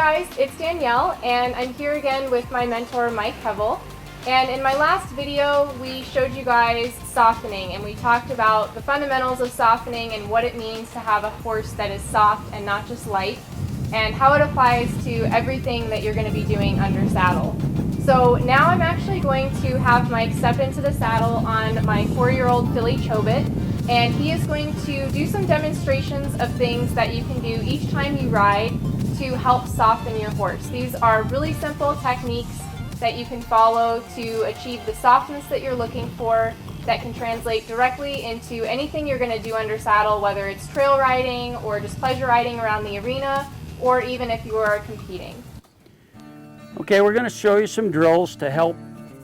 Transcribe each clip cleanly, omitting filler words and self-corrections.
guys, it's Danielle, and I'm here again with my mentor Mike Kevil. And in my last video, we showed you guys softening, and we talked about the fundamentals of softening and what it means to have a horse that is soft and not just light, and how it applies to everything that you're going to be doing under saddle. So now I'm actually going to have Mike step into the saddle on my 4-year-old filly Chobit, and he is going to do some demonstrations of things that you can do each time you ride to help soften your horse. These are really simple techniques that you can follow to achieve the softness that you're looking for, that can translate directly into anything you're going to do under saddle, whether it's trail riding or just pleasure riding around the arena, or even if you are competing. Okay, we're going to show you some drills to help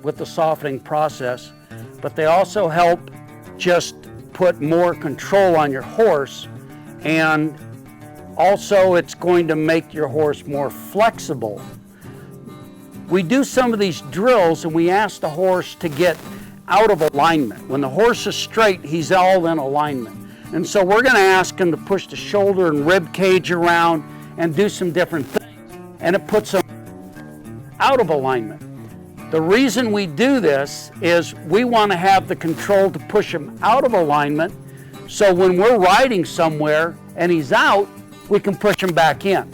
with the softening process, but they also help just put more control on your horse, and also it's going to make your horse more flexible. We do some of these drills and we ask the horse to get out of alignment. When the horse is straight, he's all in alignment. And so we're going to ask him to push the shoulder and rib cage around and do some different things. And it puts him out of alignment. The reason we do this is we want to have the control to push him out of alignment, so when we're riding somewhere and he's out, we can push him back in.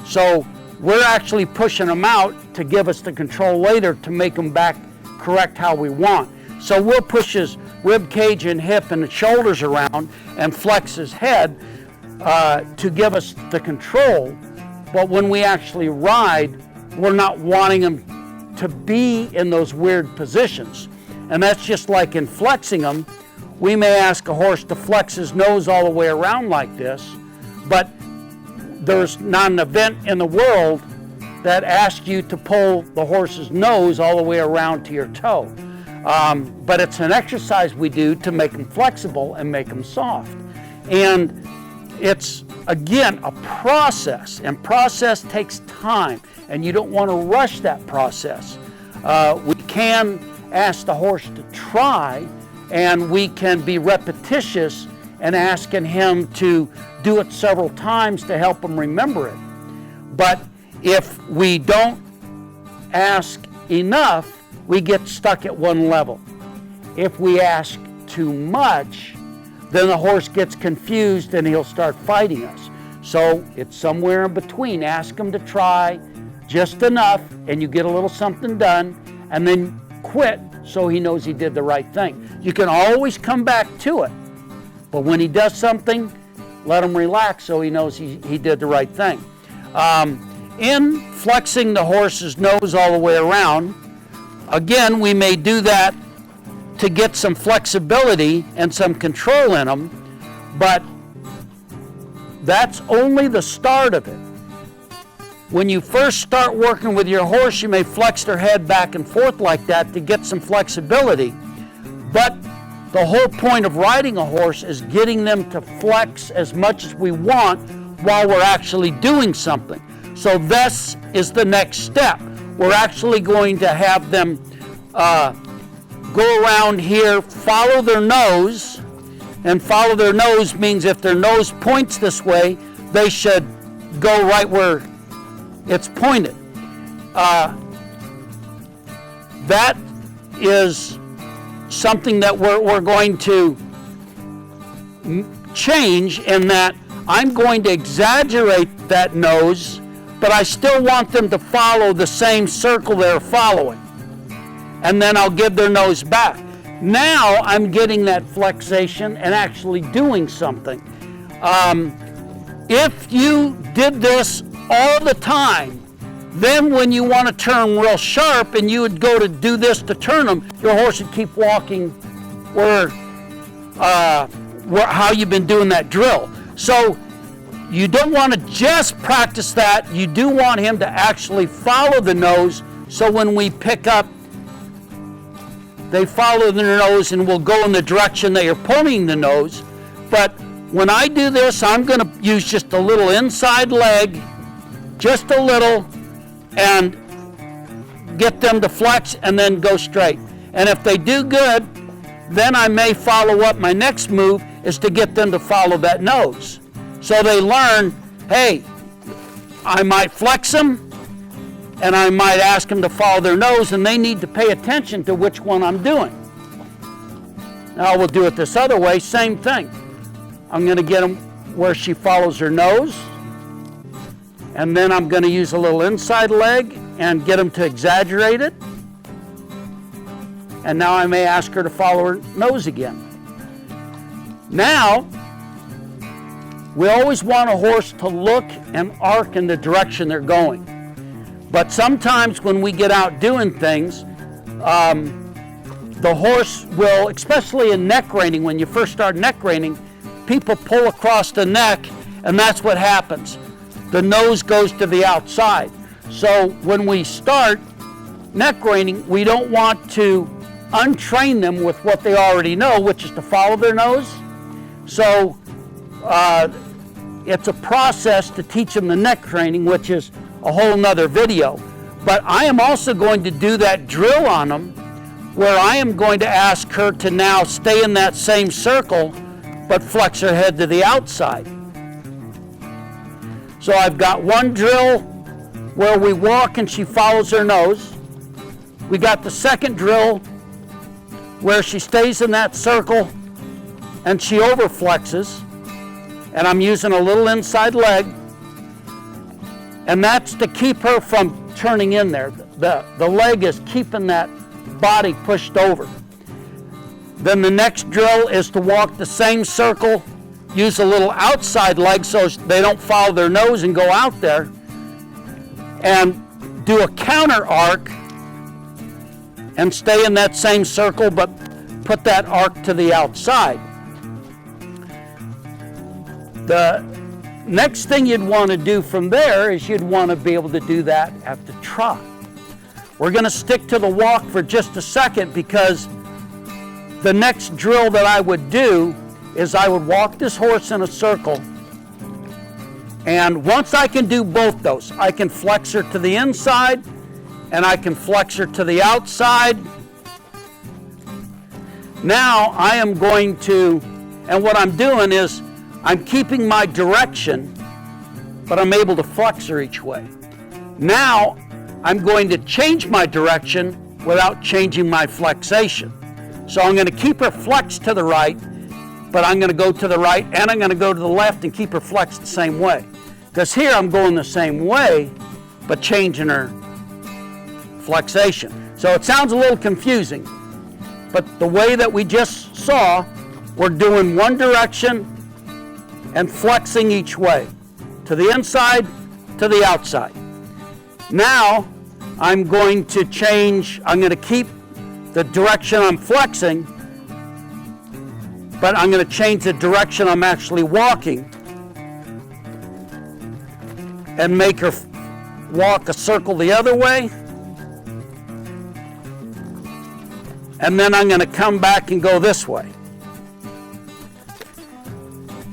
So we're actually pushing him out to give us the control later to make him back correct how we want. So we'll push his rib cage and hip and the shoulders around and flex his head to give us the control. But when we actually ride, we're not wanting him to be in those weird positions. And that's just like in flexing him. We may ask a horse to flex his nose all the way around like this, but there's not an event in the world that asks you to pull the horse's nose all the way around to your toe. But it's an exercise we do to make them flexible and make them soft. And it's, again, a process, and process takes time, and you don't want to rush that process. We can ask the horse to try, and we can be repetitious and asking him to do it several times to help him remember it. But if we don't ask enough, we get stuck at one level. If we ask too much, then the horse gets confused and he'll start fighting us. So it's somewhere in between. Ask him to try just enough and you get a little something done, and then quit so he knows he did the right thing. You can always come back to it, but when he does something, let him relax so he knows he did the right thing. In flexing the horse's nose all the way around, again, we may do that to get some flexibility and some control in them, but that's only the start of it. When you first start working with your horse, you may flex their head back and forth like that to get some flexibility, but the whole point of riding a horse is getting them to flex as much as we want while we're actually doing something. So this is the next step. We're actually going to have them go around here, follow their nose, and follow their nose means if their nose points this way, they should go right where it's pointed. That is something that we're going to change, in that I'm going to exaggerate that nose, but I still want them to follow the same circle they're following. And then I'll give their nose back. Now I'm getting that flexation and actually doing something. If you did this all the time, then when you want to turn real sharp and you would go to do this to turn them, your horse would keep walking how you've been doing that drill. So you don't want to just practice that. You do want him to actually follow the nose, so when we pick up, they follow the nose and will go in the direction that you're pointing the nose. But when I do this, I'm going to use just a little inside leg, just a little, and get them to flex and then go straight. And if they do good, then I may follow up. My next move is to get them to follow that nose. So they learn, hey, I might flex them, and I might ask them to follow their nose, and they need to pay attention to which one I'm doing. Now we'll do it this other way, same thing. I'm going to get them where she follows her nose, and then I'm going to use a little inside leg and get them to exaggerate it. And now I may ask her to follow her nose again. Now, we always want a horse to look and arc in the direction they're going. But sometimes when we get out doing things, the horse will, especially in neck reining, when you first start neck reining, people pull across the neck, and that's what happens. The nose goes to the outside. So when we start neck reining, we don't want to untrain them with what they already know, which is to follow their nose. So it's a process to teach them the neck training, which is a whole nother video. But I am also going to do that drill on them, where I am going to ask her to now stay in that same circle, but flex her head to the outside. So I've got one drill where we walk and she follows her nose. We got the second drill where she stays in that circle and she overflexes, and I'm using a little inside leg, and that's to keep her from turning in there. The leg is keeping that body pushed over. Then the next drill is to walk the same circle, use a little outside leg so they don't follow their nose and go out there, and do a counter arc and stay in that same circle, but put that arc to the outside. The next thing you'd want to do from there is you'd want to be able to do that at the trot. We're going to stick to the walk for just a second, because the next drill that I would do is I would walk this horse in a circle, and once I can do both those, I can flex her to the inside and I can flex her to the outside. Now I am going to, and what I'm doing is I'm keeping my direction, but I'm able to flex her each way. Now I'm going to change my direction without changing my flexation. So I'm going to keep her flexed to the right, but I'm going to go to the right and I'm going to go to the left and keep her flexed the same way. Because here I'm going the same way, but changing her flexation. So it sounds a little confusing, but the way that we just saw, we're doing one direction and flexing each way, to the inside, to the outside. Now I'm going to change, I'm going to keep the direction I'm flexing, but I'm going to change the direction I'm actually walking and make her walk a circle the other way. And then I'm going to come back and go this way.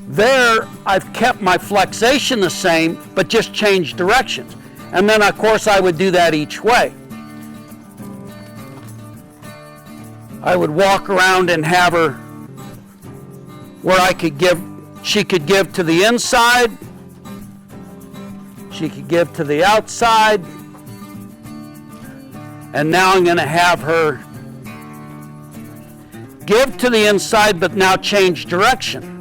There, I've kept my flexation the same, but just changed directions. And then, of course, I would do that each way. I would walk around and have her where she could give to the inside, she could give to the outside, and now I'm going to have her give to the inside, but now change direction.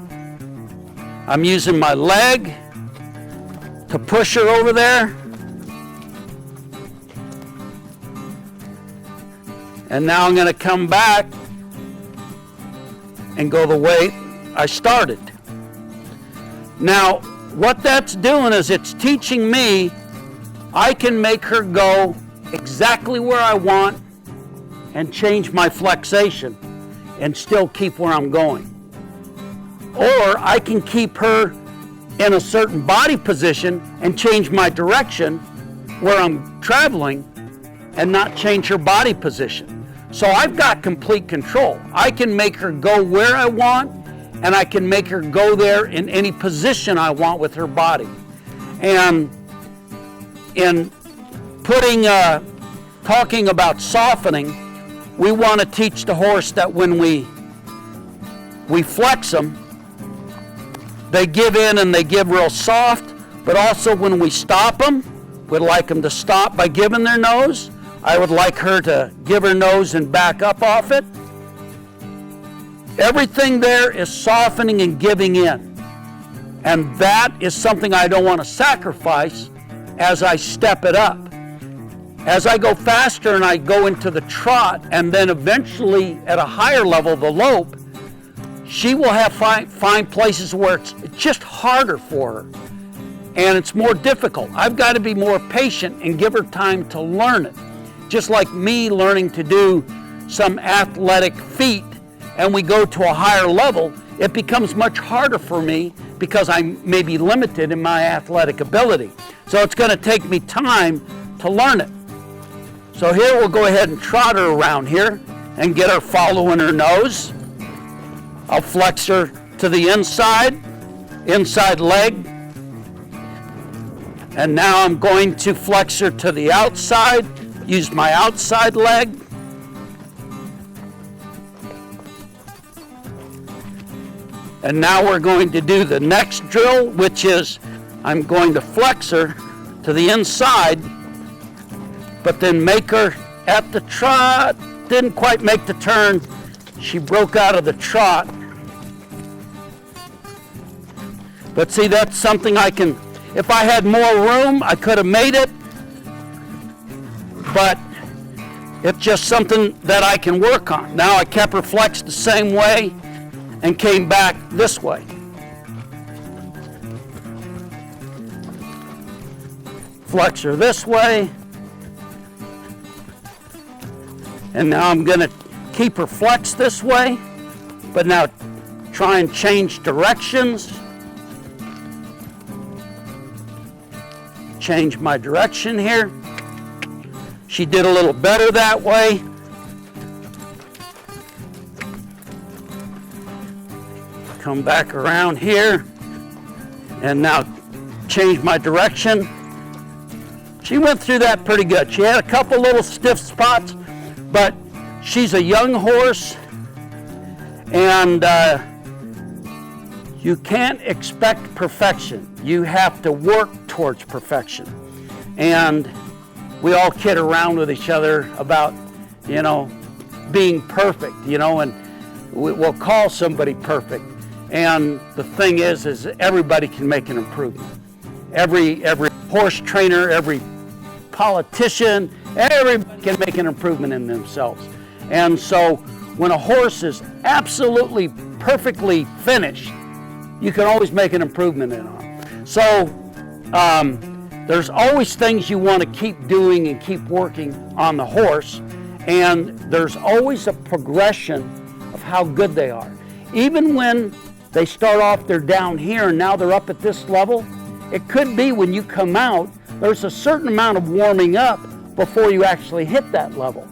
I'm using my leg to push her over there. And now I'm going to come back and go the way I started. Now, what that's doing is it's teaching me I can make her go exactly where I want and change my flexation and still keep where I'm going. Or I can keep her in a certain body position and change my direction where I'm traveling and not change her body position. So I've got complete control. I can make her go where I want, and I can make her go there in any position I want with her body. And in talking about softening, we want to teach the horse that when we flex them, they give in and they give real soft, But also when we stop them, we'd like them to stop by giving their nose. I would like her to give her nose and back up off it. Everything there is softening and giving in. And that is something I don't want to sacrifice as I step it up. As I go faster and I go into the trot, and then eventually at a higher level, the lope, she will have find places where it's just harder for her. And it's more difficult. I've got to be more patient and give her time to learn it. Just like me learning to do some athletic feat, and we go to a higher level, it becomes much harder for me because I may be limited in my athletic ability. So it's going to take me time to learn it. So here we'll go ahead and trot her around here and get her following her nose. I'll flex her to the inside leg. And now I'm going to flex her to the outside, use my outside leg. And now we're going to do the next drill, which is I'm going to flex her to the inside, but then make her at the trot. Didn't quite make the turn. She broke out of the trot. But see, that's something I can, if I had more room, I could have made it. But it's just something that I can work on. Now I kept her flexed the same way and came back this way. Flex her this way. And now I'm going to keep her flexed this way, but now try and change directions. Change my direction here. She did a little better that way. Come back around here and now change my direction. She went through that pretty good. She had a couple little stiff spots, but she's a young horse, and you can't expect perfection. You have to work towards perfection. And we all kid around with each other about, being perfect, and we'll call somebody perfect. And the thing is everybody can make an improvement. Every horse trainer, every politician, everybody can make an improvement in themselves. And so when a horse is absolutely perfectly finished, you can always make an improvement in them. So there's always things you want to keep doing and keep working on the horse, and there's always a progression of how good they are. Even when they start off, they're down here and now they're up at this level, it could be when you come out, there's a certain amount of warming up before you actually hit that level.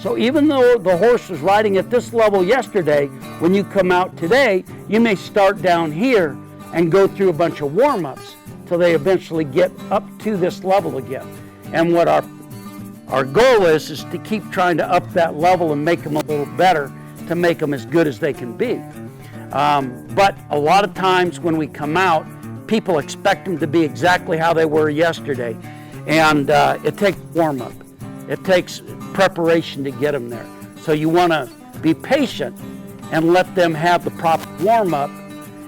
So even though the horse was riding at this level yesterday, when you come out today, you may start down here and go through a bunch of warm-ups till they eventually get up to this level again. And what our goal is to keep trying to up that level and make them a little better, to make them as good as they can be. But a lot of times when we come out, people expect them to be exactly how they were yesterday. And it takes warm-up. It takes preparation to get them there. So you want to be patient and let them have the proper warm-up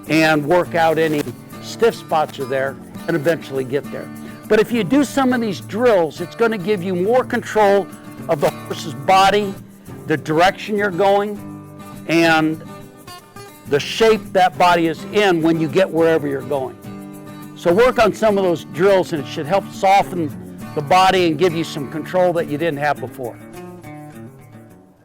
and work out any stiff spots are there and eventually get there. But if you do some of these drills, it's going to give you more control of the horse's body, the direction you're going, and the shape that body is in when you get wherever you're going. So work on some of those drills and it should help soften the body and give you some control that you didn't have before.